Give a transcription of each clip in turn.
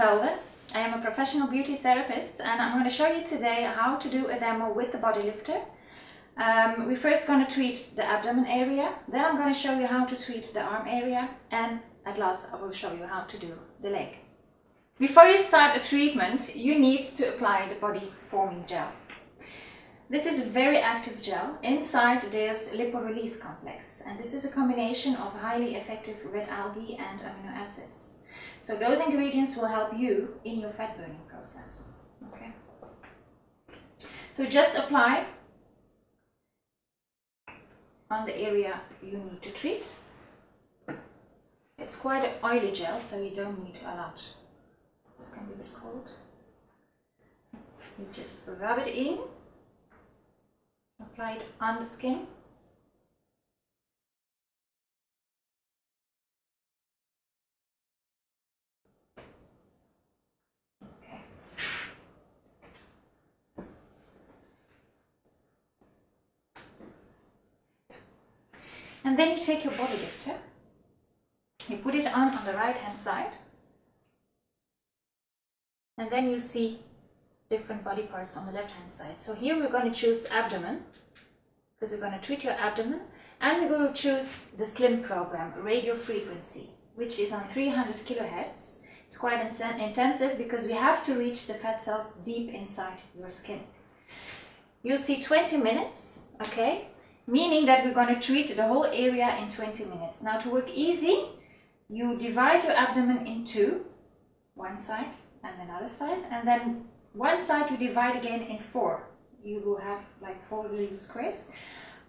Untitled. I am a professional beauty therapist and I'm going to show you today how to do a demo with the body lifter. We're first going to treat the abdomen area, then I'm going to show you how to treat the arm area, and at last I will show you how to do the leg. Before you start a treatment, you need to apply the body forming gel. This is a very active gel. Inside there's lipo-release complex, and this is a combination of highly effective red algae and amino acids. So those ingredients will help you in your fat burning process. Okay. So just apply on the area you need to treat. It's quite an oily gel, so you don't need a lot. This can be a bit cold. You just rub it in, apply it on the skin. Okay. And then you take your body lifter, you put it on the right hand side, and then you see different body parts on the left hand side. So here we're going to choose abdomen, because we're going to treat your abdomen, and we will choose the slim program, radio frequency, which is on 300 kilohertz. It's quite intensive because we have to reach the fat cells deep inside your skin. You'll see 20 minutes, okay? Meaning that we're going to treat the whole area in 20 minutes. Now, to work easy, you divide your abdomen in two, one side and another side, and then one side you divide again in four. You will have like 4 little squares,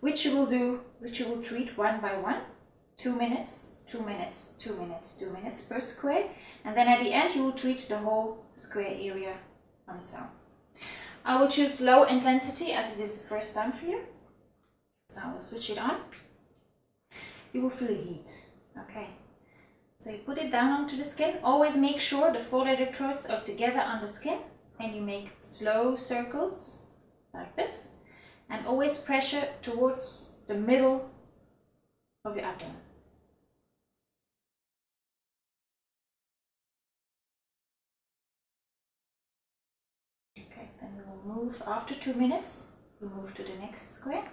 which you will treat one by one, 2 minutes, 2 minutes, 2 minutes, 2 minutes per square, and then at the end you will treat the whole square area on its own. I will choose low intensity as it is the first time for you. So I will switch it on. You will feel heat. Okay. So you put it down onto the skin. Always make sure the 4 electrodes are together on the skin, and you make slow circles like this, and always pressure towards the middle of your abdomen. Okay, then we will move after 2 minutes. We move to the next square.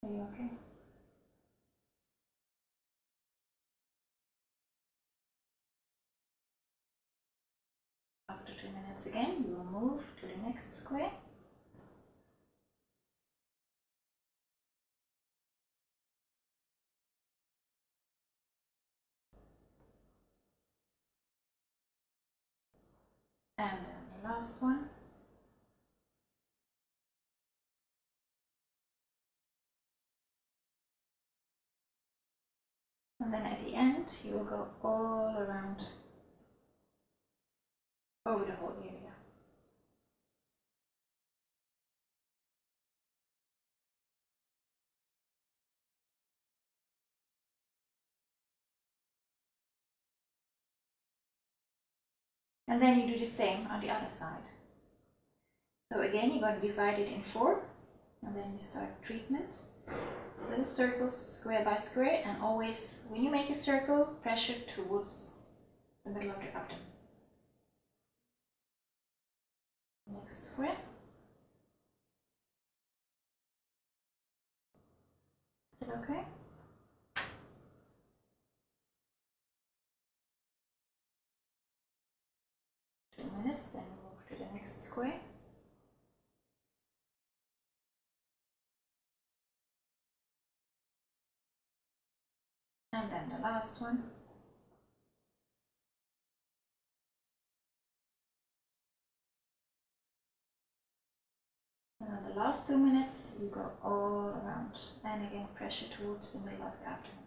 Are you okay? After 2 minutes again, we will move to the next square. And then the last one. And then at the end, you will go all around over the whole area. And then you do the same on the other side. So again, you're going to divide it in 4, and then you start treatment. Little circles, square by square, and always, when you make a circle, pressure towards the middle of the abdomen. Next square. Is that okay? Minutes, then we move to the next square. And then the last one. And then the last 2 minutes, you go all around, and again pressure towards the middle of the abdomen.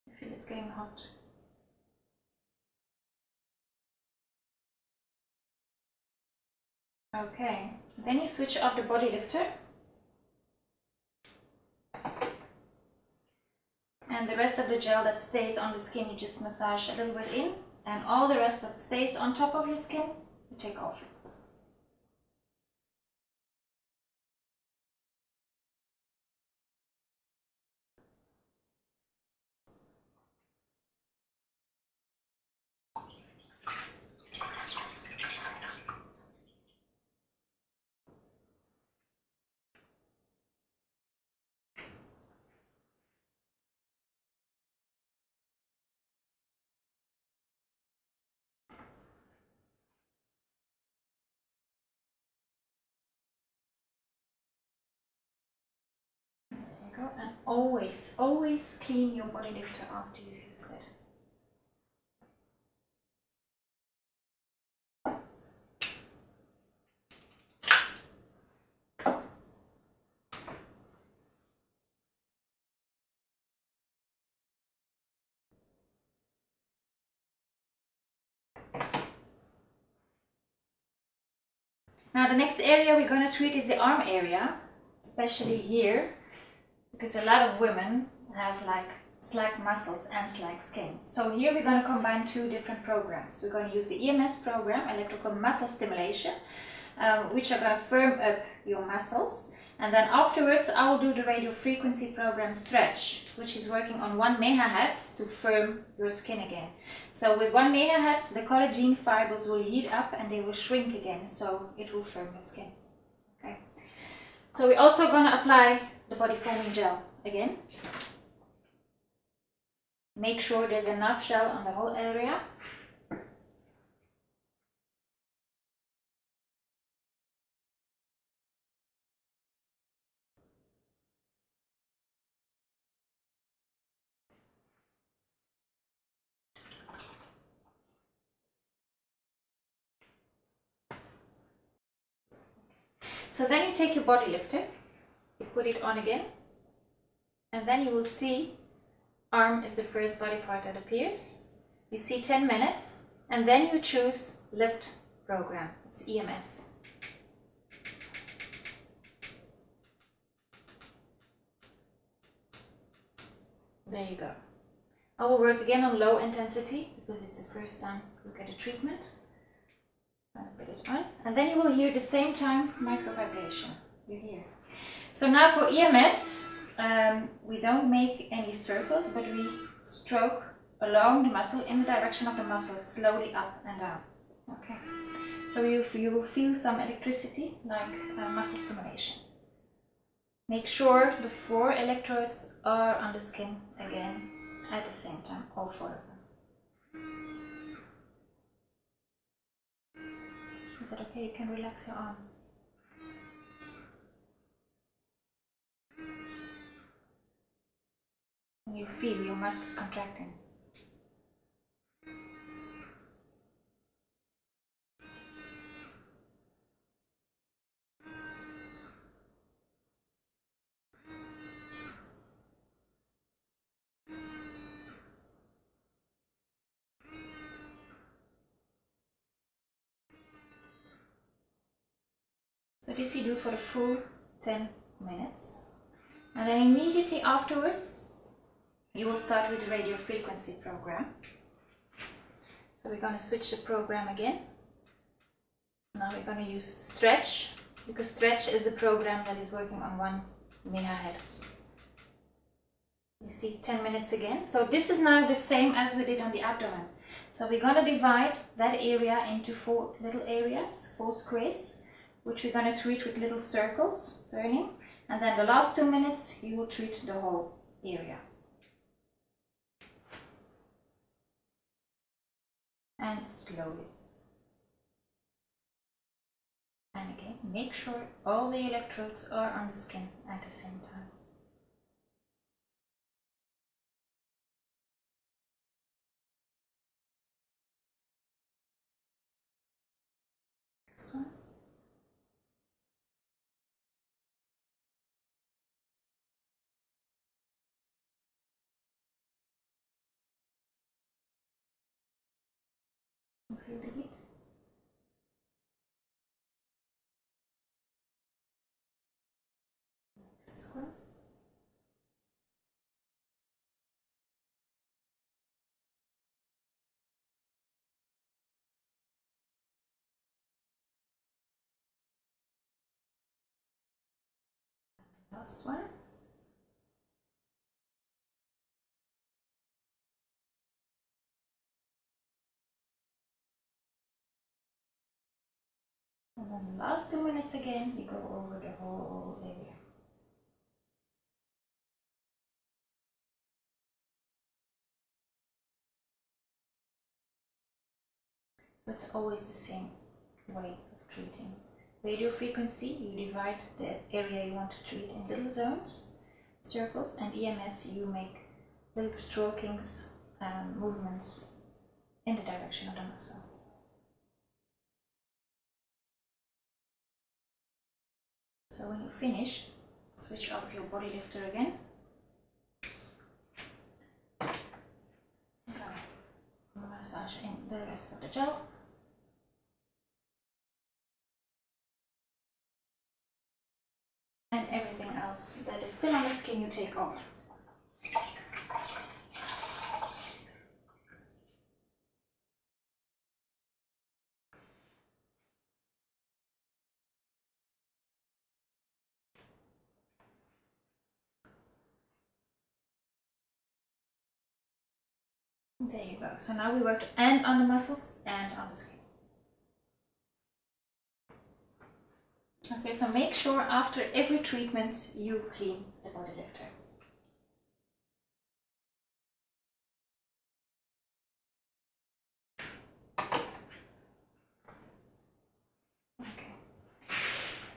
I feel it's getting hot. Okay, then you switch off the body lifter. And the rest of the gel that stays on the skin, you just massage a little bit in and all the rest that stays on top of your skin, you take off. And always clean your body lifter after you've used it. Now the next area we're going to treat is the arm area, especially here, because a lot of women have like slack muscles and slack skin. So here we're going to combine two different programs. We're going to use the EMS program, electrical muscle stimulation, which are going to firm up your muscles. And then afterwards I will do the radio frequency program stretch, which is working on 1 megahertz to firm your skin again. So with 1 megahertz the collagen fibers will heat up and they will shrink again, so it will firm your skin. Okay. So we're also going to apply the body foaming gel again. Make sure there's enough gel on the whole area. So then you take your body lifter, you put it on again, and then you will see arm is the first body part that appears. You see 10 minutes, and then you choose lift program. It's EMS. There you go. I will work again on low intensity because it's the first time you get a treatment. Put it on, and then you will hear the same time micro vibration. You hear. So now for EMS, we don't make any circles, but we stroke along the muscle in the direction of the muscle, slowly up and down. Okay. So you will feel some electricity, like muscle stimulation. Make sure the 4 electrodes are on the skin again at the same time, all 4 of them. Is that okay? You can relax your arm. And you feel your muscles contracting. So this you do for the full 10 minutes. And then immediately afterwards, you will start with the radio frequency program. So we're going to switch the program again. Now we're going to use stretch, because stretch is the program that is working on 1 megahertz. You see 10 minutes again. So this is now the same as we did on the abdomen. So we're going to divide that area into 4 little areas, 4 squares, which we're going to treat with little circles turning, and then the last 2 minutes you will treat the whole area. And slowly. And again, make sure all the electrodes are on the skin at the same time. Next one. Feel the heat. Next one. Last one. And then the last 2 minutes again, you go over the whole area. So it's always the same way of treating. Radio frequency, you divide the area you want to treat in little zones, circles, and EMS, you make little strokings, movements in the direction of the muscle. So when you finish, switch off your body lifter again. Massage in the rest of the gel. And everything else that is still on the skin you take off. There you go. So now we worked and on the muscles and on the skin. Okay, so make sure after every treatment you clean the body lifter. Okay.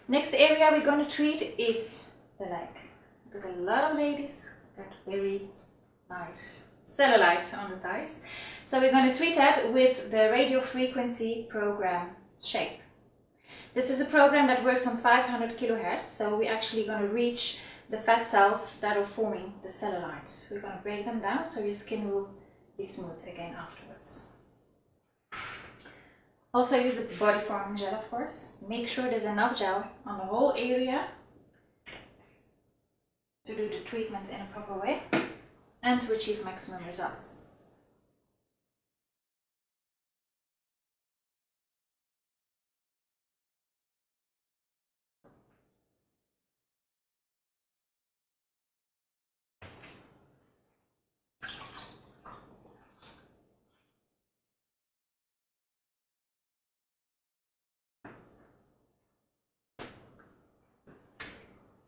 Next area we're going to treat is the leg. Because a lot of ladies got very nice cellulite on the thighs. So we're going to treat that with the radio frequency program Shape. This is a program that works on 500 kilohertz, so we're actually going to reach the fat cells that are forming the cellulite. We're going to break them down so your skin will be smooth again afterwards. Also use a body forming gel, of course. Make sure there's enough gel on the whole area to do the treatment in a proper way and to achieve maximum results.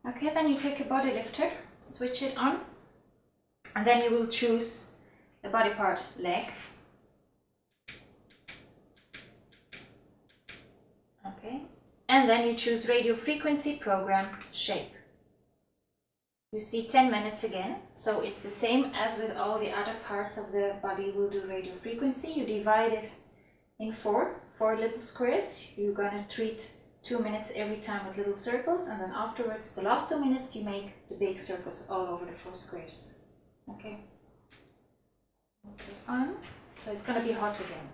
Okay, then you take a body lifter, switch it on, and then you will choose the body part leg. Okay, and then you choose radio frequency program Shape. You see 10 minutes again, so it's the same as with all the other parts of the body. We'll do radio frequency. You divide it in four little squares. You're gonna treat 2 minutes every time with little circles, and then afterwards, the last 2 minutes, you make the big circles all over the 4 squares. Okay. Okay, on. So it's gonna be hot again.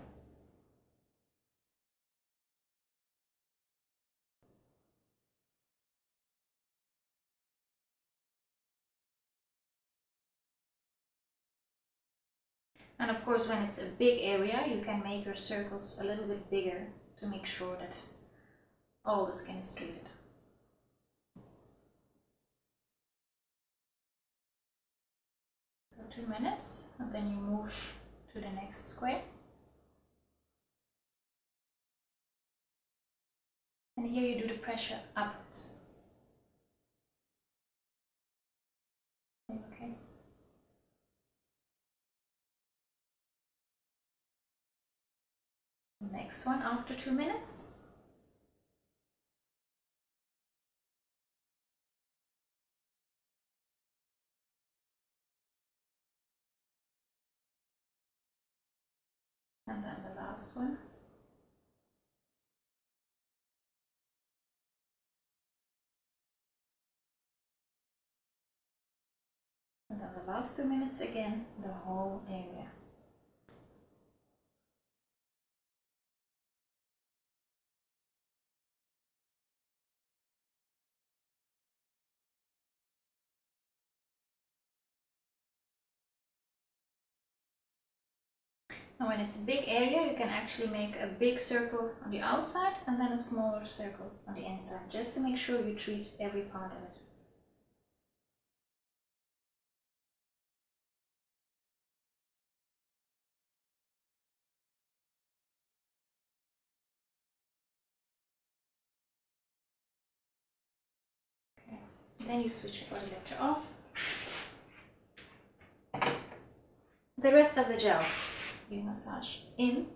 And of course, when it's a big area, you can make your circles a little bit bigger to make sure that all the skin is treated. So 2 minutes, and then you move to the next square. And here you do the pressure upwards. Okay. Next one after 2 minutes. And then the last one. And then the last 2 minutes again, the whole area. Now when it's a big area, you can actually make a big circle on the outside and then a smaller circle on the inside, just to make sure you treat every part of it. then you switch your body lifter off. The rest of the gel you massage in,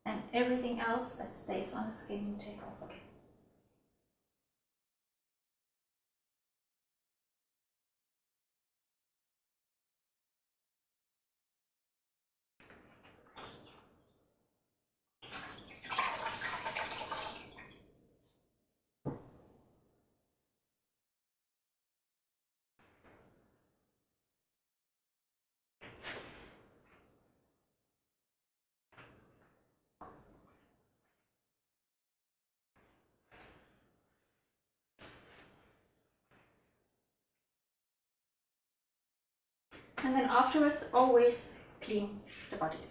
and everything else that stays on the skin you take off again. And then afterwards, always clean the body lifter.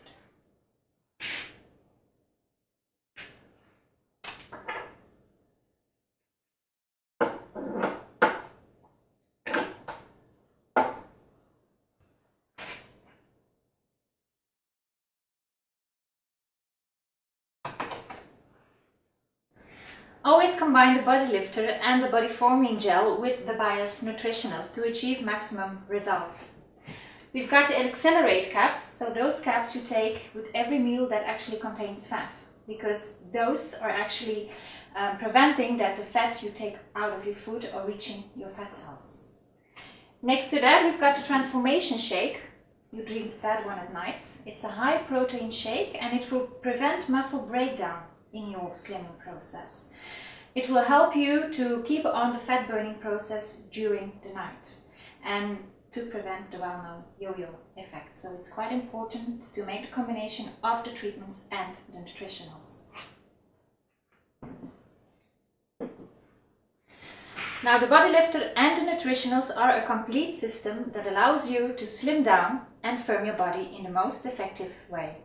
Always combine the body lifter and the body forming gel with the bias nutritionals to achieve maximum results. We've got the accelerate caps, so those caps you take with every meal that actually contains fat, because those are actually preventing that the fat you take out of your food are reaching your fat cells. Next to that, we've got the transformation shake. You drink that one at night. It's a high protein shake and it will prevent muscle breakdown in your slimming process. It will help you to keep on the fat burning process during the night and to prevent the well-known yo-yo effect. So it's quite important to make the combination of the treatments and the nutritionals. Now the body lifter and the nutritionals are a complete system that allows you to slim down and firm your body in the most effective way.